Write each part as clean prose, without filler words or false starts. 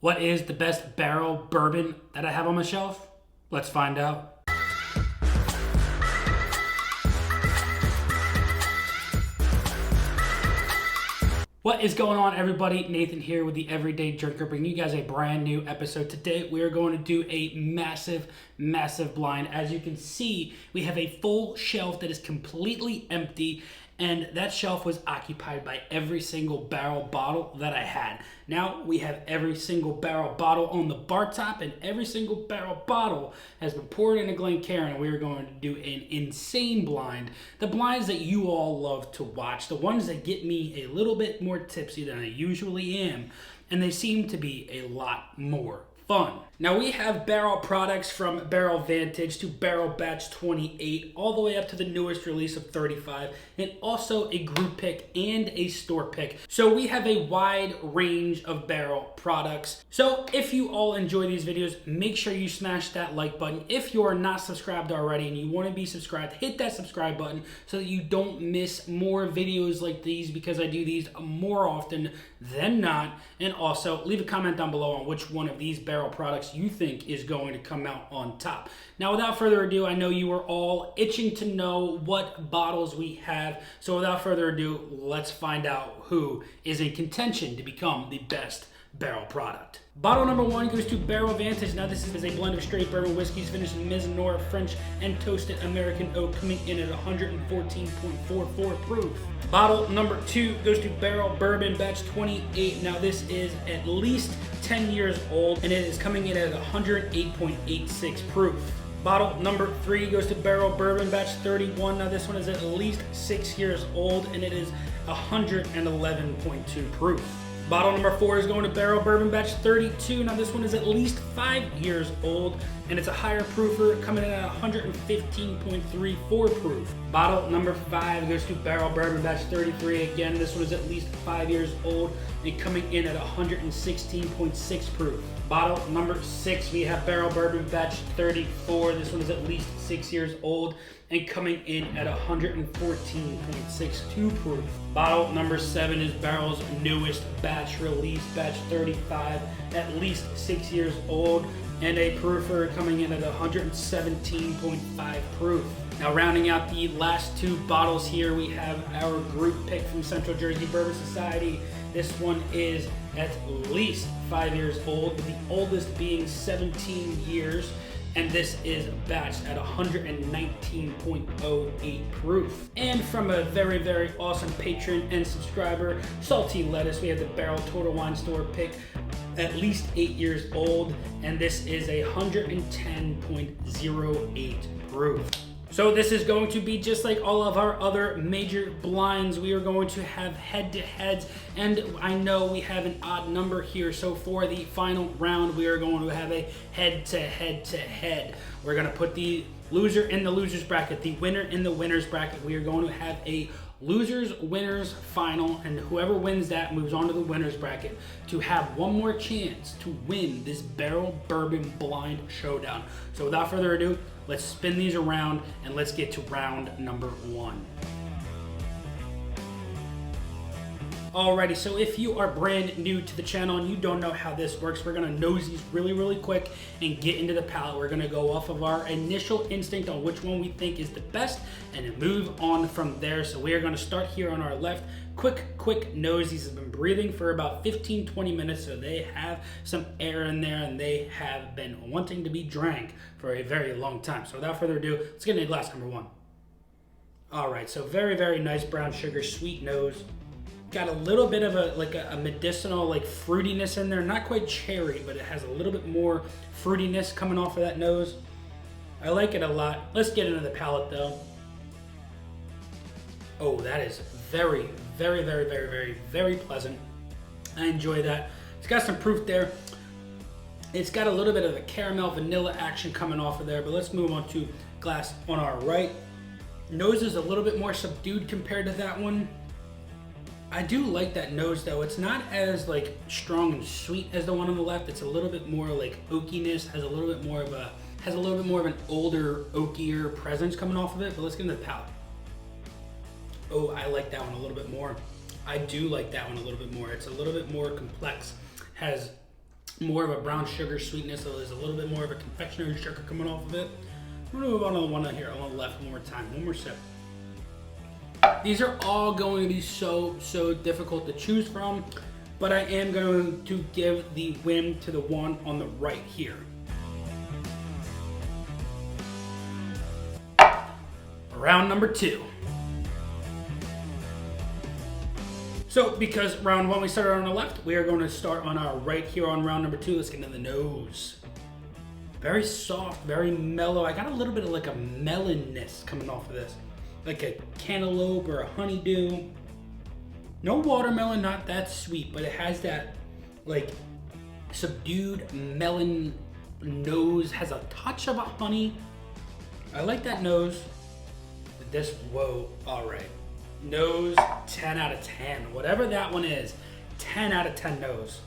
What is the best barrel bourbon that I have on my shelf? Let's find out. What is going on, everybody? Nathan here with the Everyday Drinker, bringing you guys a brand new episode. Today we are going to do a massive blind. As you can see, we have a full shelf that is completely empty, and that shelf was occupied by every single barrel bottle that I had. Now we have every single barrel bottle on the bar top, and every single barrel bottle has been poured into Glencairn, and we are going to do an insane blind. The blinds that you all love to watch, the ones that get me a little bit more tipsy than I usually am, and they seem to be a lot more fun. Now we have barrel products from Barrell Vantage to Barrell Batch 28, all the way up to the newest release of 35, and also a group pick and a store pick. So we have a wide range of barrel products. So if you all enjoy these videos, make sure you smash that like button. If you are not subscribed already and you want to be subscribed, hit that subscribe button so that you don't miss more videos like these, because I do these more often than not. And also leave a comment down below on which one of these barrel products you think is going to come out on top. Now, without further ado, I know you are all itching to know what bottles we have. So without further ado, let's find out who is in contention to become the best barrel product. Bottle number one goes to Barrell Vantage. Now this is a blend of straight bourbon whiskeys finished in Mizunora French and toasted American oak, coming in at 114.44 proof. Bottle number two goes to Barrell Bourbon Batch 28. Now this is at least 10 years old, and it is coming in at 108.86 proof. Bottle number three goes to Barrell Bourbon Batch 31. Now this one is at least 6 years old, and it is 111.2 proof. Bottle number four is going to Barrell Bourbon Batch 32. Now this one is at least 5 years old, and it's a higher proofer, coming in at 115.34 proof. Bottle number five goes to Barrell Bourbon Batch 33. Again, this one is at least 5 years old and coming in at 116.6 proof. Bottle number six, we have Barrell Bourbon Batch 34. This one is at least 6 years old and coming in at 114.62 proof. Bottle number seven is Barrell's newest batch release, Batch 35, at least 6 years old, and a proofer coming in at 117.5 proof. Now, rounding out the last two bottles here, we have our group pick from Central Jersey Bourbon Society. This one is at least 5 years old, with the oldest being 17 years. And this is batched at 119.08 proof. And from a very awesome patron and subscriber, Salty Lettuce, we have the Barrell Total Wine Store pick, at least 8 years old, and this is 110.08 proof. So this is going to be just like all of our other major blinds. We are going to have head-to-heads, and I know we have an odd number here, so for the final round, we are going to have a head-to-head. We're going to put the loser in the loser's bracket, the winner in the winner's bracket. We are going to have a losers winners final, and whoever wins that moves on to the winner's bracket to have one more chance to win this barrel bourbon blind showdown. So without further ado, let's spin these around and let's get to round number one. Alrighty, so if you are brand new to the channel and you don't know how this works, we're gonna nose these really quick and get into the palate. We're gonna go off of our initial instinct on which one we think is the best and then move on from there. So we are gonna start here on our left. Quick nose. These have been breathing for about 15-20 minutes, so they have some air in there and they have been wanting to be drank for a very long time. So without further ado, let's get into glass number one. Alright, so very nice brown sugar, sweet nose. Got a little bit of a medicinal fruitiness in there. Not quite cherry, but it has a little bit more fruitiness coming off of that nose. I like it a lot. Let's get into the palate though. Oh, that is very pleasant. I enjoy that. It's got some proof there. It's got a little bit of a caramel vanilla action coming off of there, but let's move on to glass on our right. Nose is a little bit more subdued compared to that one. I do like that nose though. It's not as strong and sweet as the one on the left. It's a little bit more oakiness, has a little bit more of an older, oakier presence coming off of it. But let's get into the palate. Oh, I like that one a little bit more. I do like that one a little bit more. It's a little bit more complex. Has more of a brown sugar sweetness, so there's a little bit more of a confectionery sugar coming off of it. I'm gonna move on to the one here on the left one more time. One more sip. These are all going to be so difficult to choose from, but I am going to give the win to the one on the right here. Round number 2. So because round 1 we started on the left, we are going to start on our right here on round number 2. Let's get into the nose. Very soft, very mellow. I got a little bit of like a melonness coming off of this. Like a cantaloupe or a honeydew. No watermelon, not that sweet, but it has that like subdued melon nose, has a touch of a honey. I like that nose. This, whoa, all right. Nose, 10 out of 10. Whatever that one is, 10 out of 10 nose.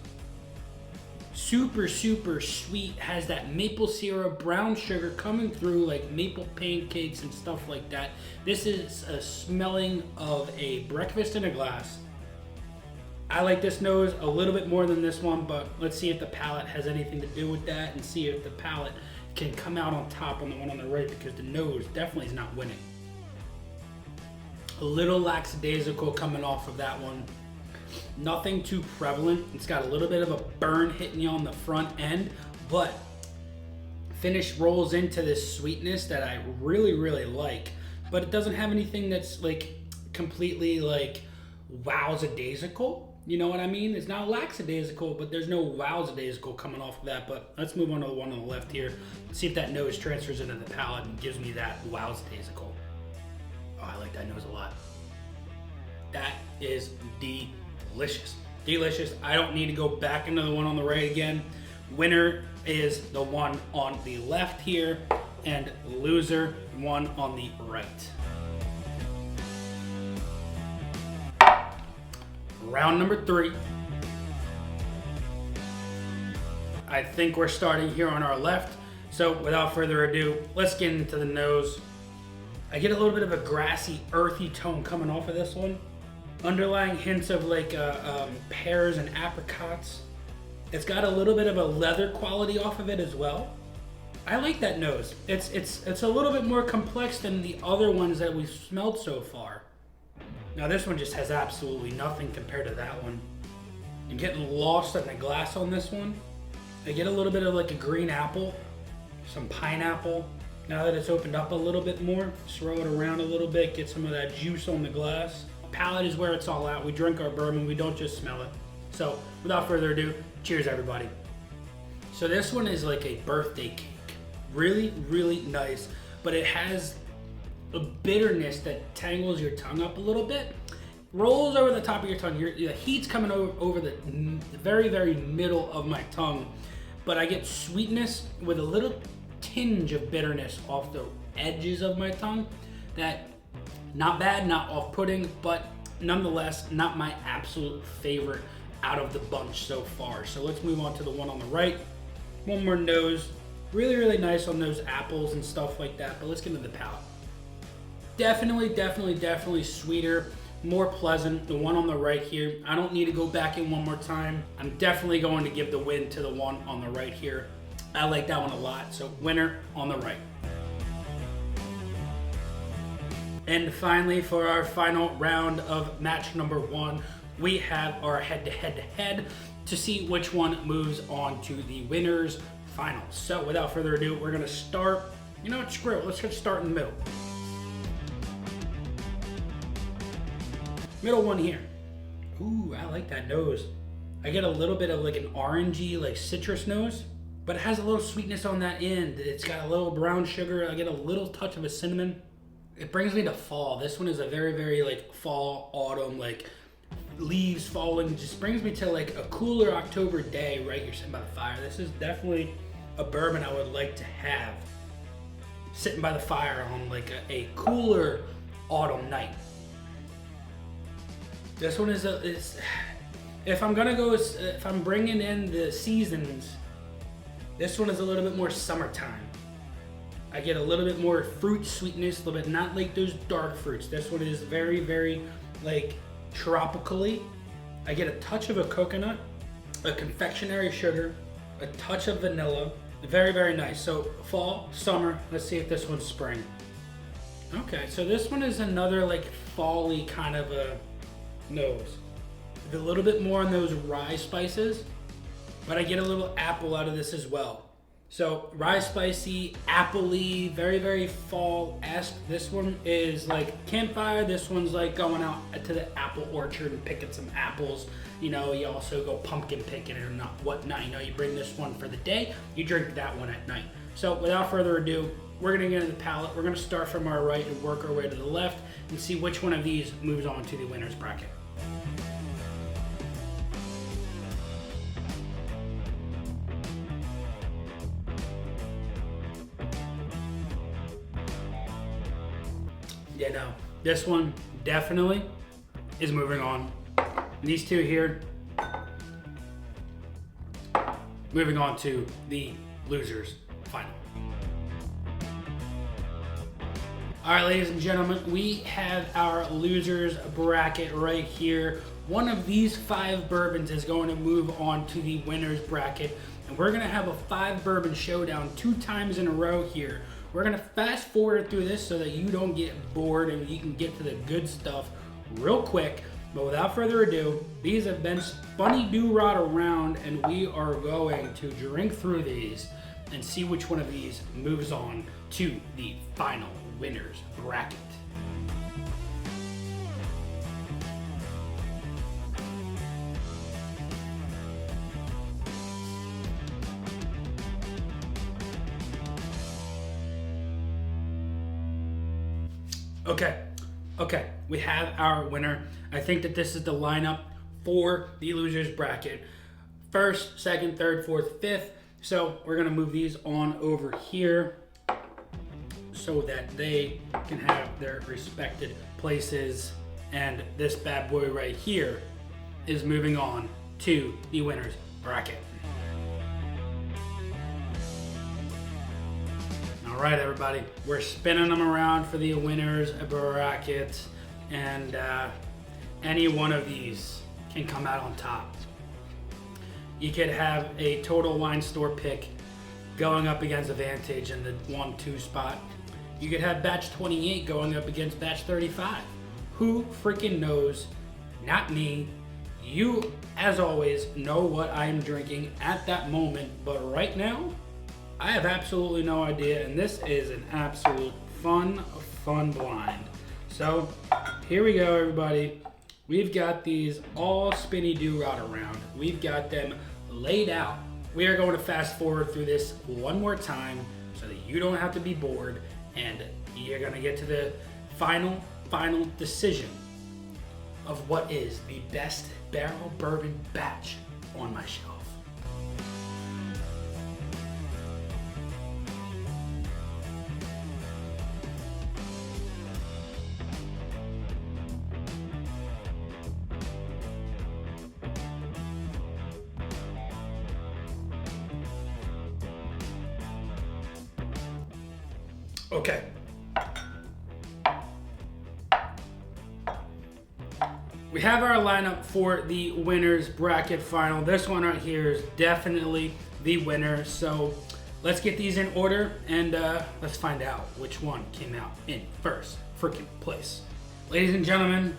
Super sweet, has that maple syrup, brown sugar coming through like maple pancakes and stuff like that. This is a smelling of a breakfast in a glass. I like this nose a little bit more than this one, but let's see if the palate has anything to do with that and see if the palate can come out on top on the one on the right, because the nose definitely is not winning. A little lackadaisical coming off of that one. Nothing too prevalent. It's got a little bit of a burn hitting you on the front end, but finish rolls into this sweetness that I really like, but it doesn't have anything that's like completely like wowzadaisical. You know what I mean? It's not lackadaisical, but there's no wowzadaisical coming off of that. But let's move on to the one on the left here. See if that nose transfers into the palate and gives me that wowzadaisical. Oh, I like that nose a lot. That is delicious. Delicious. I don't need to go back into the one on the right again. Winner is the one on the left here, and loser, one on the right. Round number 3. I think we're starting here on our left. So without further ado, let's get into the nose. I get a little bit of a grassy, earthy tone coming off of this one. Underlying hints of like pears and apricots. It's got a little bit of a leather quality off of it as well. I like that nose. It's a little bit more complex than the other ones that we've smelled so far. Now this one just has absolutely nothing compared to that one. I'm getting lost in the glass on this one. I get a little bit of like a green apple, some pineapple. Now that it's opened up a little bit more, swirl it around a little bit, get some of that juice on the glass. Palate is where it's all at. We drink our bourbon, we don't just smell it. So without further ado, cheers everybody. So this one is like a birthday cake. Really nice, but it has a bitterness that tangles your tongue up a little bit. Rolls over the top of your tongue. The heat's coming over the very middle of my tongue, but I get sweetness with a little tinge of bitterness off the edges of my tongue. That, not bad, not off-putting, but nonetheless not my absolute favorite out of the bunch so far. So let's move on to the one on the right. One more nose. Really nice on those apples and stuff like that, but let's get into the palate. Definitely sweeter, more pleasant. The one on the right here, I don't need to go back in one more time. I'm definitely going to give the win to the one on the right here. I like that one a lot, so winner on the right. And finally, for our final round of match number 1, we have our head-to-head to see which one moves on to the winner's finals. So without further ado, we're gonna start, you know what, screw it, let's just start in the middle. Middle one here. Ooh, I like that nose. I get a little bit of like an orangey, like citrus nose, but it has a little sweetness on that end. It's got a little brown sugar. I get a little touch of a cinnamon. It brings me to fall. This one is a very like fall, autumn, like leaves falling. Just brings me to like a cooler October day, right? You're sitting by the fire. This is definitely a bourbon I would like to have sitting by the fire on like a cooler autumn night. This one is if I'm gonna go, if I'm bringing in the seasons, this one is a little bit more summertime. I get a little bit more fruit sweetness, a little bit, not like those dark fruits. This one is very like tropically. I get a touch of a coconut, a confectionery sugar, a touch of vanilla. Very, very nice. So fall, summer. Let's see if this one's spring. Okay, so this one is another like fall-y kind of a nose. A little bit more on those rye spices, but I get a little apple out of this as well. So rye spicy, apple-y, very, very fall-esque. This one is like campfire. This one's like going out to the apple orchard and picking some apples. You know, you also go pumpkin picking or not whatnot. You know, you bring this one for the day, you drink that one at night. So without further ado, we're gonna get into the palette. We're gonna start from our right and work our way to the left and see which one of these moves on to the winner's bracket. Yeah, no, this one definitely is moving on. These two here, moving on to the losers final. All right, ladies and gentlemen, we have our losers bracket right here. One of these 5 bourbons is going to move on to the winner's bracket, and we're gonna have a 5 bourbon showdown 2 times in a row here. We're gonna fast forward through this so that you don't get bored and you can get to the good stuff real quick. But without further ado, these have been spunny do-rod around, and we are going to drink through these and see which one of these moves on to the final winner's bracket. Okay, we have our winner. I think that this is the lineup for the losers bracket. First, second, third, fourth, fifth. So we're gonna move these on over here so that they can have their respected places. And this bad boy right here is moving on to the winner's bracket. All right, everybody, we're spinning them around for the winner's bracket, and any one of these can come out on top. You could have a Total Wine Store pick going up against a Vantage in the 1-2 spot. You could have Batch 28 going up against Batch 35. Who freaking knows? Not me. You, as always, know what I'm drinking at that moment, but right now, I have absolutely no idea, and this is an absolute fun blind. So here we go, everybody. We've got these all spinny do-rod around. We've got them laid out. We are going to fast forward through this one more time so that you don't have to be bored, and you're gonna get to the final decision of what is the best barrel bourbon batch on my shelf. Okay. We have our lineup for the winner's bracket final. This one right here is definitely the winner. So let's get these in order and let's find out which one came out in first freaking place. Ladies and gentlemen,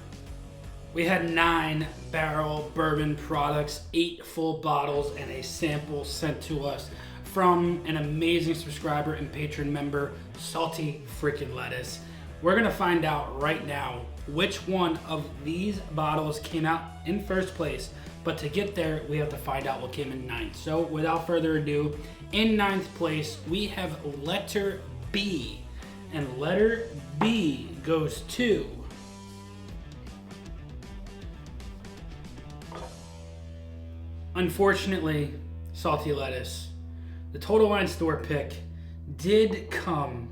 we had 9 Barrell Bourbon products, 8 full bottles, and a sample sent to us from an amazing subscriber and patron member, Salty Freaking Lettuce. We're gonna find out right now which one of these bottles came out in first place, but to get there, we have to find out what came in 9th. So without further ado, in 9th place, we have letter B, and letter B goes to unfortunately, Salty Lettuce. The Total Wine Store pick did come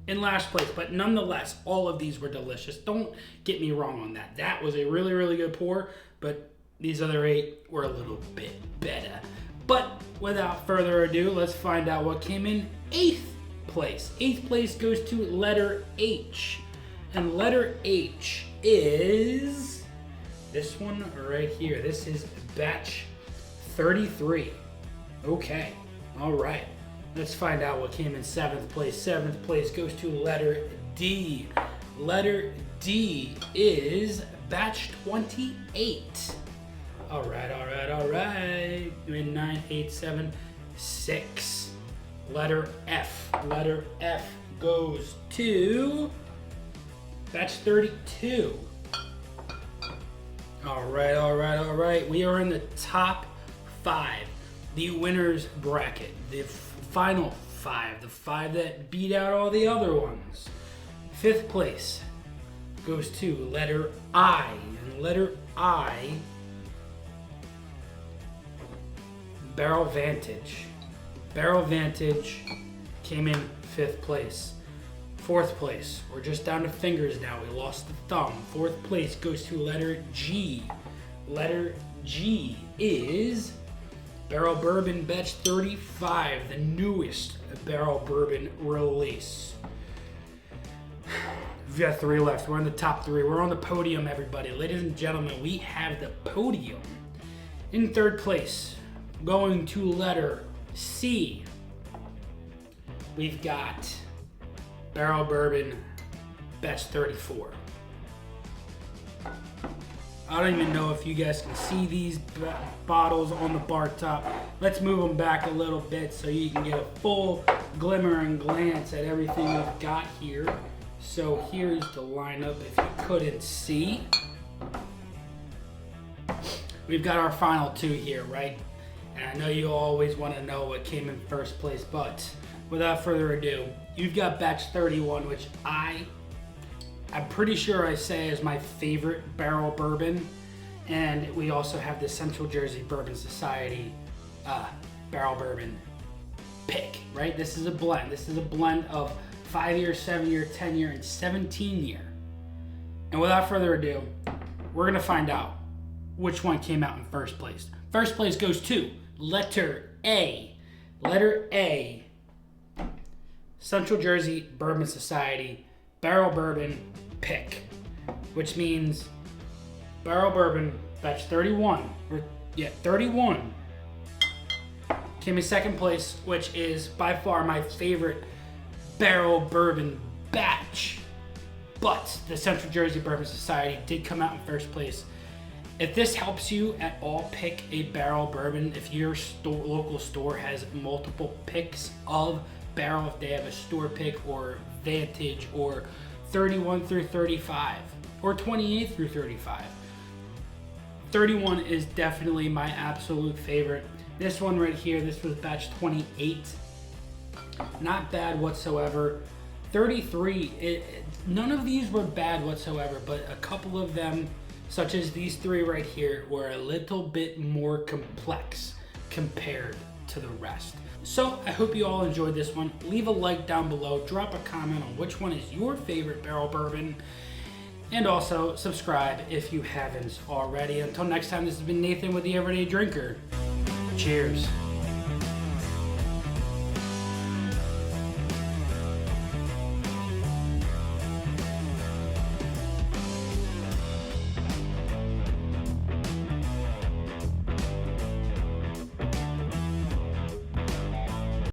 in last place, but nonetheless, all of these were delicious. Don't get me wrong on that. That was a really, really good pour, but these other 8 were a little bit better. But without further ado, let's find out what came in 8th place. 8th place goes to letter H, and letter H is this one right here. This is batch 33. Okay, all right. Let's find out what came in 7th place. 7th place goes to letter D. Letter D is batch 28. All right, all right, all right. In 9, 8, 7, 6. Letter F. Letter F goes to batch 32. All right, all right, all right. We are in the top 5. The winner's bracket. The final 5. The 5 that beat out all the other ones. 5th place goes to letter I. And letter I, Barrell Vantage. Barrell Vantage came in 5th place. 4th place, we're just down to fingers now. We lost the thumb. 4th place goes to letter G. Letter G is Barrell Bourbon Batch 35, the newest Barrell Bourbon release. We've got 3 left. We're in the top 3. We're on the podium, everybody. Ladies and gentlemen, we have the podium. In 3rd place, going to letter C, we've got Barrell Bourbon Batch 34. I don't even know if you guys can see these bottles on the bar top. Let's move them back a little bit so you can get a full glimmer and glance at everything we've got here. So here's the lineup if you couldn't see. We've got our final 2 here, right? And I know you always want to know what came in 1st place, but without further ado, you've got batch 31, which I'm pretty sure I say is my favorite Barrell Bourbon. And we also have the Central Jersey Bourbon Society Barrell Bourbon pick, right? This is a blend. This is a blend of 5-year, 7-year, 10-year, and 17-year. And without further ado, we're gonna find out which one came out in 1st place. 1st place goes to letter A. Letter A, Central Jersey Bourbon Society Barrell Bourbon pick, which means Barrell Bourbon batch 31, 31 came in 2nd place, which is by far my favorite Barrell Bourbon batch. But the Central Jersey Bourbon Society did come out in 1st place. If this helps you at all pick a Barrell Bourbon, if your local store has multiple picks of Barrell, if they have a store pick or Vantage or 31 through 35 or 28 through 35, 31 is definitely my absolute favorite. This one right here, this was batch 28. Not bad whatsoever. 33, none of these were bad whatsoever, but a couple of them, such as these 3 right here, were a little bit more complex compared to the rest. So I hope you all enjoyed this one. Leave a like down below, drop a comment on which one is your favorite Barrell Bourbon, and also subscribe if you haven't already. Until next time, this has been Nathan with the Everyday Drinker. Cheers.